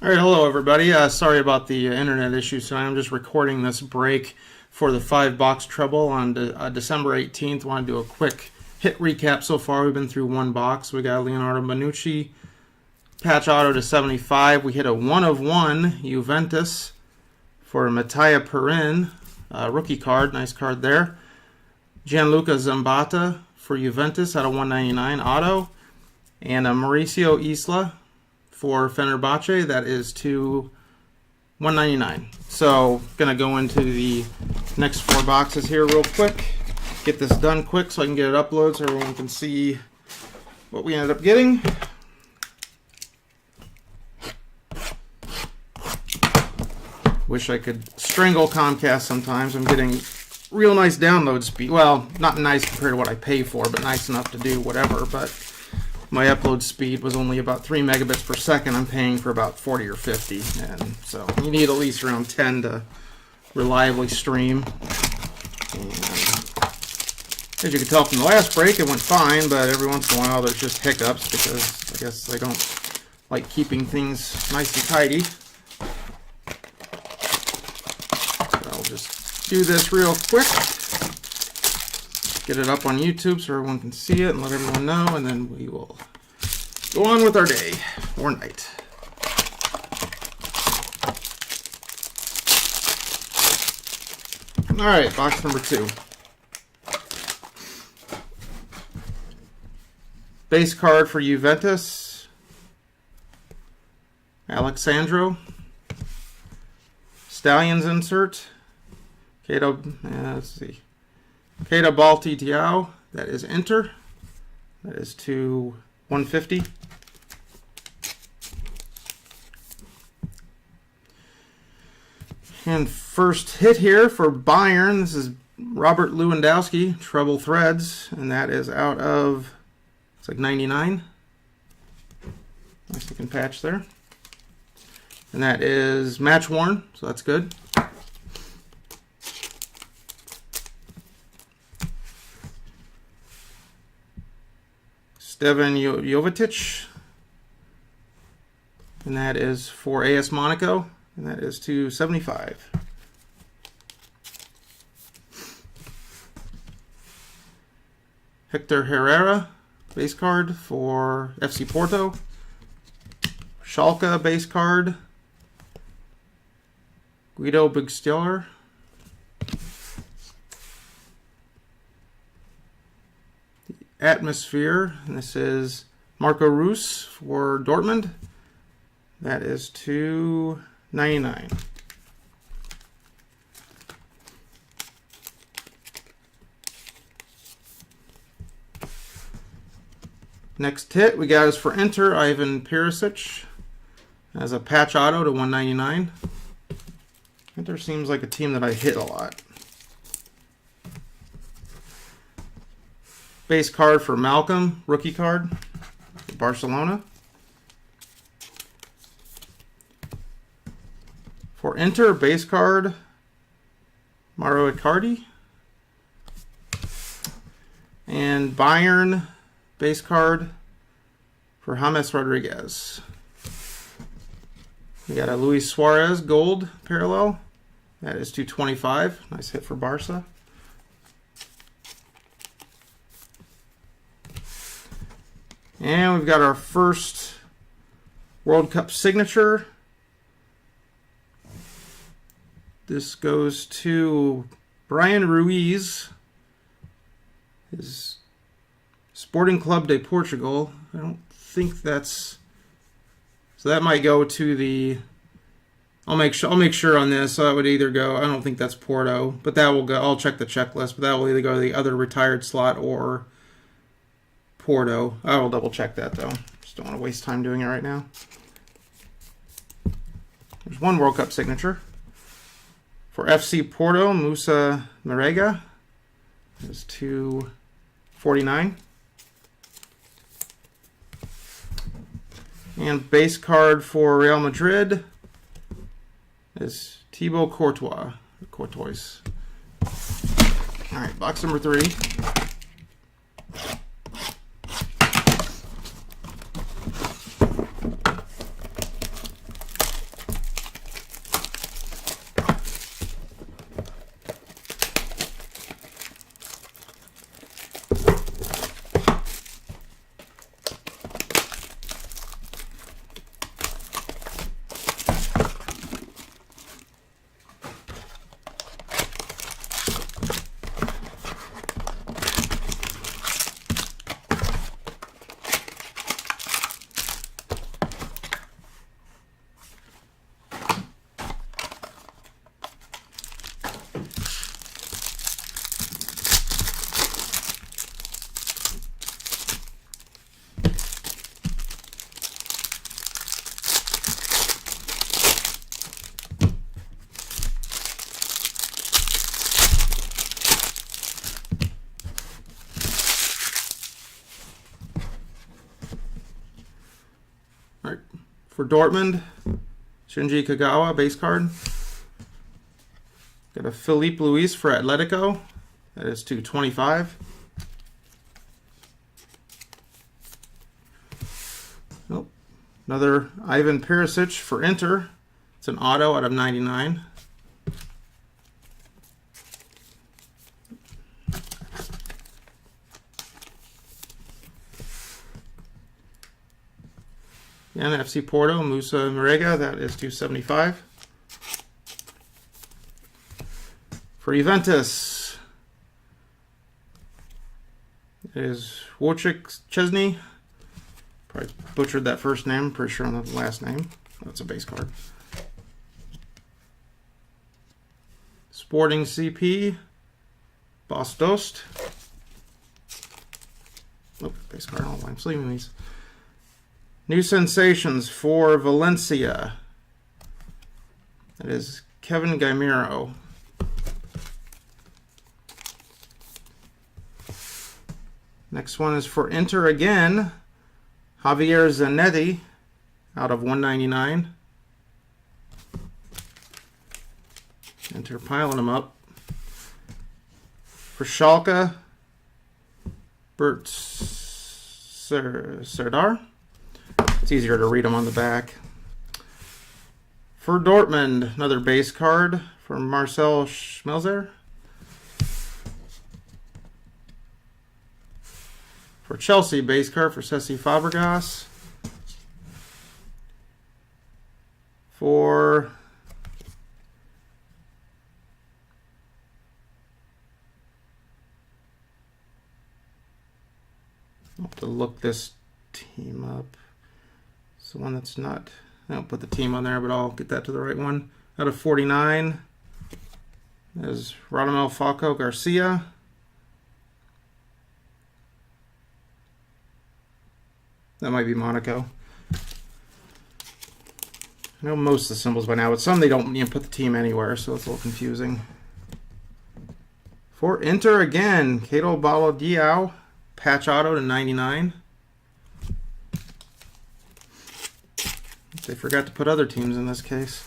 All right, hello everybody. Sorry about the internet issues tonight. I'm just recording this break for the 5-box Treble on December 18th. Want to do a quick hit recap so far. We've been through one box. We got Leonardo Bonucci, patch auto to 75. We hit a 1 of 1 Juventus for Mattia Perin, rookie card. Nice card there. Gianluca Zambata for Juventus at a 199 auto. And a Mauricio Isla for Fenerbahce, that is to 199. So, gonna go into the next 4 boxes here real quick. Get this done quick so I can get it uploaded so everyone can see what we ended up getting. Wish I could strangle Comcast sometimes. I'm getting real nice download speed. Well, not nice compared to what I pay for, but nice enough to do whatever. But my upload speed was only about 3 megabits per second. I'm paying for about 40 or 50. And so you need at least around 10 to reliably stream. And as you can tell from the last break, it went fine, but every once in a while there's just hiccups because I guess I don't like keeping things nice and tidy. So I'll just do this real quick. Get it up on YouTube so everyone can see it and let everyone know, and then we will go on with our day or night. All right, box number 2. Base card for Juventus, Alexandro. Stallions insert, Cato, let's see. Keita Balti Tiao, that is enter. That is to 150. And first hit here for Bayern, this is Robert Lewandowski, Treble Threads, and that is out of, it's like 99. Nice looking patch there. And that is match worn, so that's good. Stevan Jovetic, and that is for AS Monaco, and that is to 75. Hector Herrera, base card for FC Porto. Schalke, base card. Guido Bigsteller. Atmosphere, and this is Marco Reus for Dortmund. That is $2.99. Next hit we got is for Inter, Ivan Perisic as a patch auto to $1.99. Inter seems like a team that I hit a lot. Base card for Malcolm, rookie card for Barcelona. For Inter, base card Mauro Icardi. And Bayern, base card for James Rodriguez. We got a Luis Suarez gold parallel. That is $2.25. Nice hit for Barca. And we've got our first World Cup signature. This goes to Brian Ruiz, his Sporting Club de Portugal. I don't think that's, so that might go to the, I'll make sure on this. So that would either go, I don't think that's Porto, but that will go, I'll check the checklist, but that will either go to the other retired slot or Porto. I will double check that though. Just don't want to waste time doing it right now. There's one World Cup signature. For FC Porto, Musa Marega. That's $2.49. And base card for Real Madrid is Thibaut Courtois. Alright, box number 3. right. For Dortmund, Shinji Kagawa, base card. Got a Felipe Luis for Atletico. That is /225. Nope. Another Ivan Perisic for Inter. It's an auto out of 99. And FC Porto, Musa Marega, that is /275. For Juventus, it is Wojciech Szczesny. Probably butchered that first name, pretty sure on the last name. That's a base card. Sporting CP, Bas Dost. Oh, base card, I don't know why I'm sleeving these. New sensations for Valencia. That is Kevin Gaimiro. Next one is for Inter again. Javier Zanetti out of 199. Inter piling them up. For Schalke, Bert Serdar. It's easier to read them on the back. For Dortmund, another base card for Marcel Schmelzer. For Chelsea, base card for Cesc Fabregas. For I'll have to look this team up. It's the one that's not, I don't put the team on there, but I'll get that to the right one. Out of 49 is Radamel Falco Garcia. That might be Monaco. I know most of the symbols by now, but some they don't even put the team anywhere, so it's a little confusing. For Inter again, Keto Balodiao, patch auto /99. They forgot to put other teams in this case.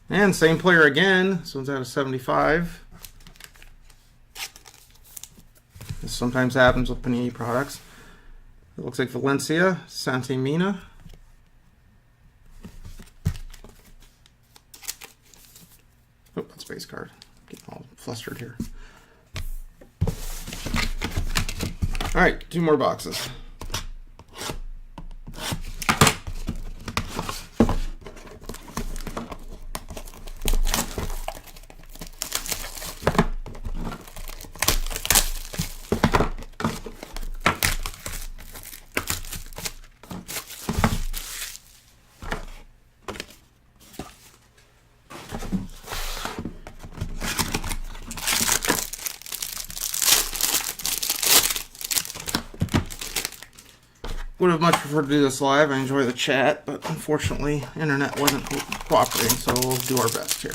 And same player again. This one's out of 75. This sometimes happens with Panini products. It looks like Valencia, Santi Mina. Oh, that's base card. Getting all flustered here. All right, 2 more boxes. Would have much preferred to do this live. I enjoy the chat, but unfortunately, internet wasn't cooperating, so we'll do our best here.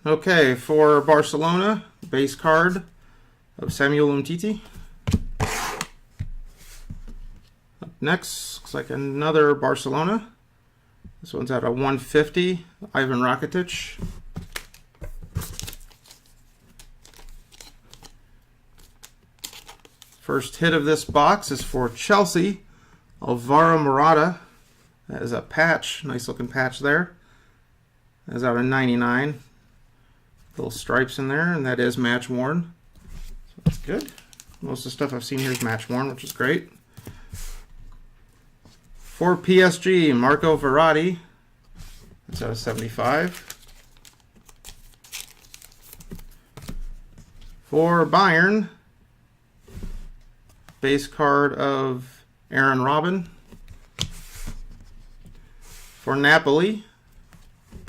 Okay, for Barcelona, base card of Samuel Umtiti. Up next, looks like another Barcelona. This one's at a 150, Ivan Rakitic. First hit of this box is for Chelsea, Alvaro Morata. That is a patch, nice looking patch there. That's out of 99. Little stripes in there, and that is match worn. So that's good. Most of the stuff I've seen here is match worn, which is great. For PSG, Marco Verratti. That's out of 75. For Bayern, base card of Aaron Robben. For Napoli,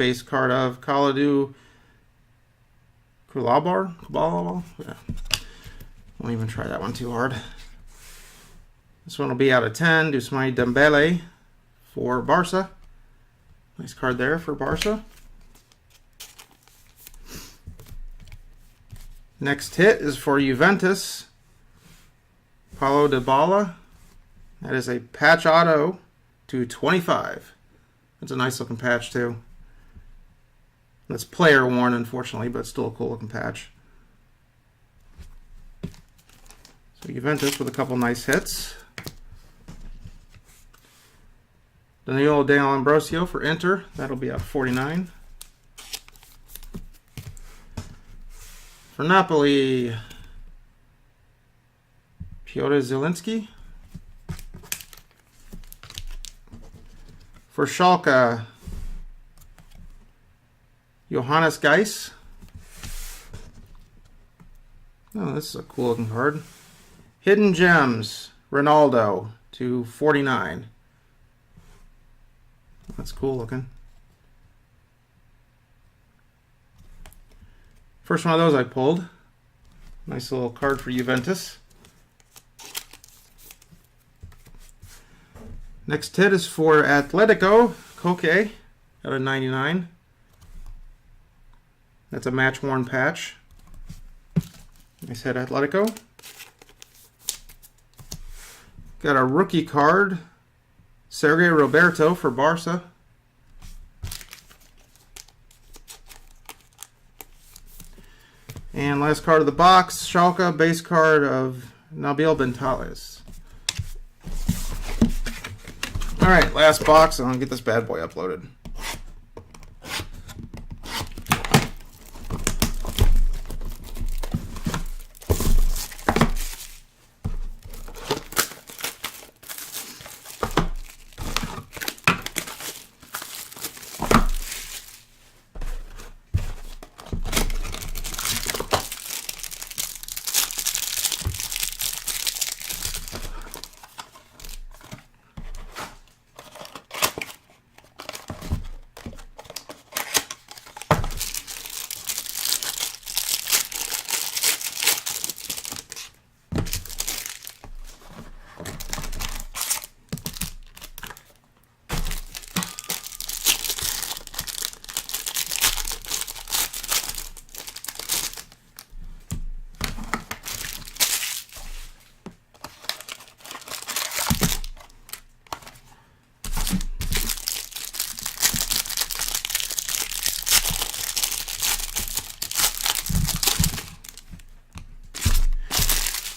base card of Kalidou Koulibaly. Yeah. Won't even try that one too hard. This one will be out of 10. Ousmane Dembele for Barca. Nice card there for Barca. Next hit is for Juventus. Paulo Dybala. That is a patch auto to 25. That's a nice looking patch too. That's player worn, unfortunately, but still a cool looking patch. So Juventus with a couple nice hits. Danilo D'Ambrosio for Inter. That'll be out 49. For Napoli, Piotr Zielinski. For Schalke, Johannes Geis. Oh, this is a cool looking card. Hidden Gems, Ronaldo to 49. That's cool looking. First one of those I pulled. Nice little card for Juventus. Next hit is for Atletico, Koke, out of 99. That's a match-worn patch. Nice hit, Atletico. Got a rookie card, Sergio Roberto for Barca. And last card of the box, Schalke, base card of Nabil Bentales. Alright, last box, and I'll get this bad boy uploaded.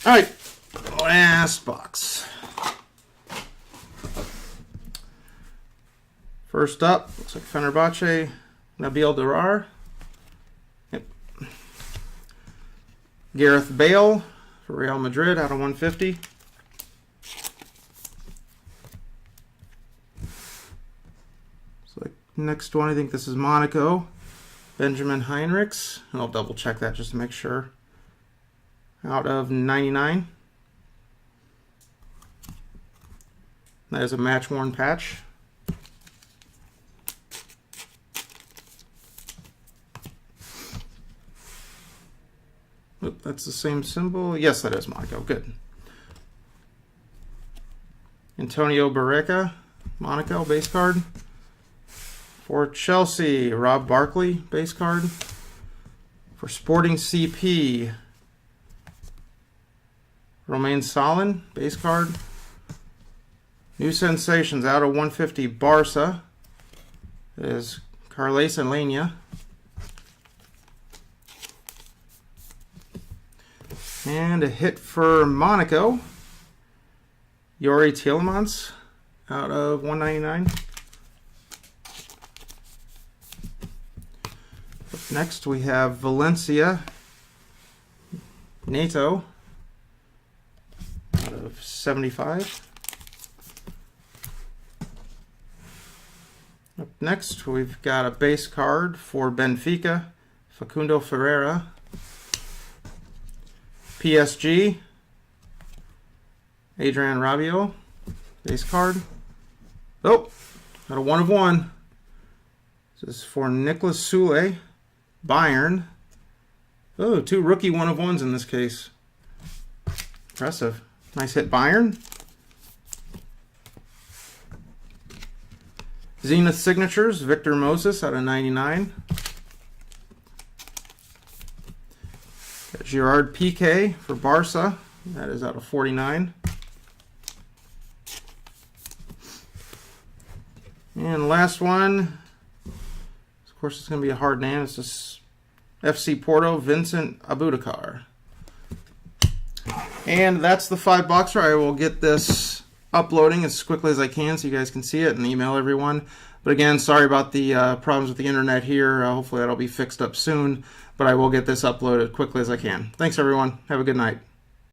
Alright, last box. First up, looks like Fenerbahce, Nabil Durar. Yep. Gareth Bale for Real Madrid out of 150. So next one, I think this is Monaco. Benjamin Heinrichs. And I'll double check that just to make sure. Out of 99. That is a match-worn patch. Oop, that's the same symbol. Yes, that is Monaco. Good. Antonio Barreca, Monaco, base card. For Chelsea, Rob Barkley, base card. For Sporting CP, Romain Solin, base card. New Sensations out of 150, Barca. Is Carles Alenia. And a hit for Monaco, Yuri Tielemans out of 199. Up next we have Valencia, Neto out of 75. Up next we've got a base card for Benfica, Facundo Ferreira. PSG, Adrian Rabiot, base card. Oh, got a 1 of 1. This is for Nicholas Sule, Bayern. Oh, 2 rookie 1-of-1s in this case. Impressive. Nice hit, Bayern. Zenith Signatures, Victor Moses out of 99. Gerard Piqué for Barca. That is out of 49. And last one, of course, it's going to be a hard name. It's just FC Porto, Vincent Abubakar. And that's the 5-boxer. I will get this uploading as quickly as I can so you guys can see it and email everyone. But again, sorry about the problems with the internet here. Hopefully that'll be fixed up soon. But I will get this uploaded quickly as I can. Thanks, everyone. Have a good night.